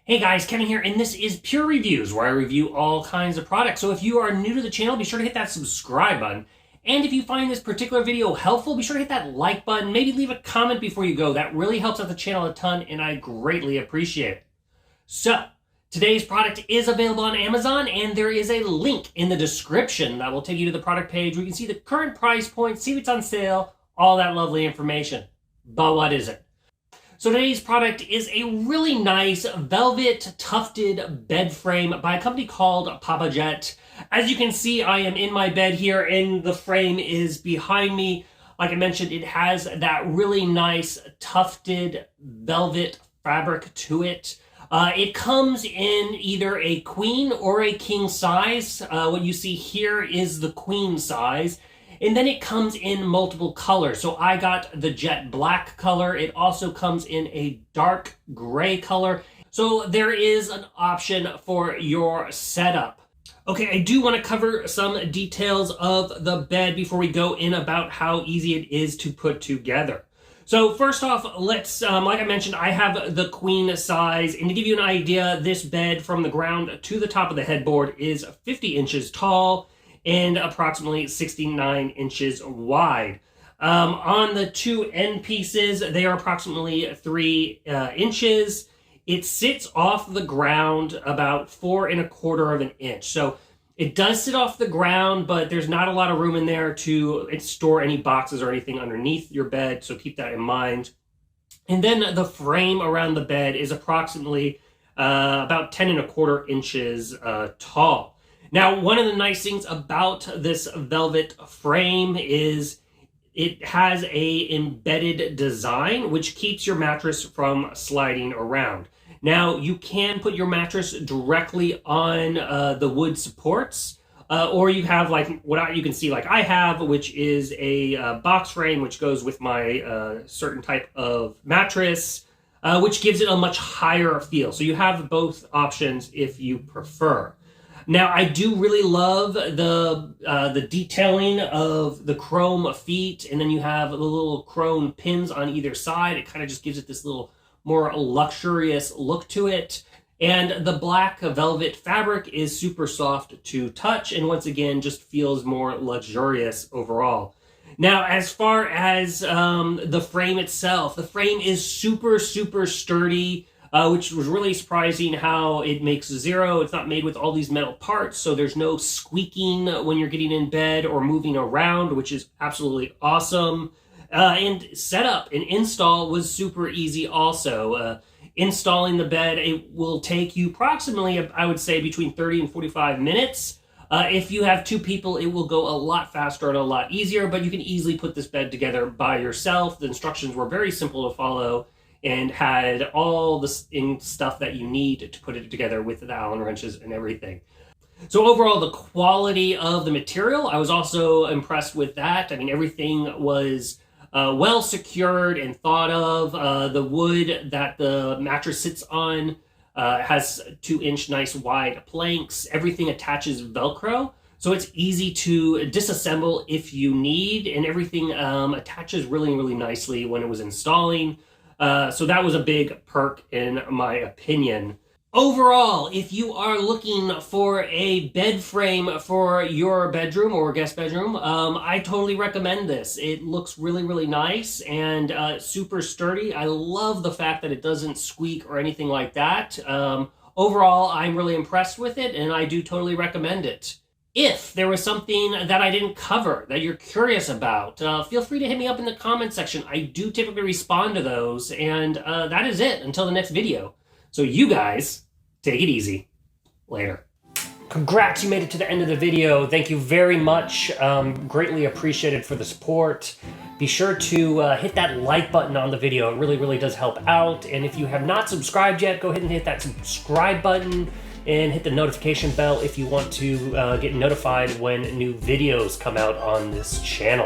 Hey guys, Kevin here, and this is Purereviews, where I review all kinds of products. So if you are new to the channel, be sure to hit that subscribe button. And if you find this particular video helpful, be sure to hit that like button. Maybe leave a comment before you go. That really helps out the channel a ton, and I greatly appreciate it. So, today's product is available on Amazon, and there is a link in the description that will take you to the product page where you can see the current price point, see what's on sale, all that lovely information. But what is it? So today's product is a really nice velvet tufted bed frame by a company called PaPaJet. As you can see, I am in my bed here and the frame is behind me. Like I mentioned, it has that really nice tufted velvet fabric to it. It comes in either a queen or a king size. What you see here is the queen size. And then it comes in multiple colors. So I got the jet black color. It also comes in a dark gray color. So there is an option for your setup. Okay, I do want to cover some details of the bed before we go in about how easy it is to put together. So first off, let's, like I mentioned, I have the queen size. And to give you an idea, this bed from the ground to the top of the headboard is 50 inches tall and approximately 69 inches wide. On the two end pieces, they are approximately 3 inches. It sits off the ground about 4 1/4 of an inch. So it does sit off the ground, but there's not a lot of room in there to store any boxes or anything underneath your bed, so keep that in mind. And then the frame around the bed is approximately about 10 1/4 inches tall. Now, one of the nice things about this velvet frame is it has a embedded design, which keeps your mattress from sliding around. Now, you can put your mattress directly on the wood supports, or you have like what you can see like I have, which is a box frame, which goes with my certain type of mattress, which gives it a much higher feel. So you have both options if you prefer. Now, I do really love the detailing of the chrome feet, and then you have the little chrome pins on either side. It kind of just gives it this little more luxurious look to it. And the black velvet fabric is super soft to touch, and once again, just feels more luxurious overall. Now, as far as the frame itself, the frame is super, super sturdy. Which was really surprising how it makes zero. It's not made with all these metal parts, so there's no squeaking when you're getting in bed or moving around, which is absolutely awesome. And setup and install was super easy also. Installing the bed, it will take you approximately, I would say, between 30 and 45 minutes. If you have 2 people, it will go a lot faster and a lot easier, but you can easily put this bed together by yourself. The instructions were very simple to follow and had all the stuff that you need to put it together with the Allen wrenches and everything. So overall, the quality of the material, I was also impressed with that. I mean, everything was well secured and thought of. The wood that the mattress sits on has 2-inch nice wide planks. Everything attaches Velcro, so it's easy to disassemble if you need, and everything attaches really, really nicely when it was installing. So that was a big perk in my opinion. Overall, if you are looking for a bed frame for your bedroom or guest bedroom, I totally recommend this. It looks really, really nice and super sturdy. I love the fact that it doesn't squeak or anything like that. Overall, I'm really impressed with it, and I do totally recommend it. If there was something that I didn't cover that you're curious about, feel free to hit me up in the comment section. I do typically respond to those, and that is it until the next video. So you guys, take it easy. Later. Congrats, you made it to the end of the video. Thank you very much. Greatly appreciated for the support. Be sure to hit that like button on the video. It really, really does help out. And if you have not subscribed yet, go ahead and hit that subscribe button and hit the notification bell if you want to get notified when new videos come out on this channel.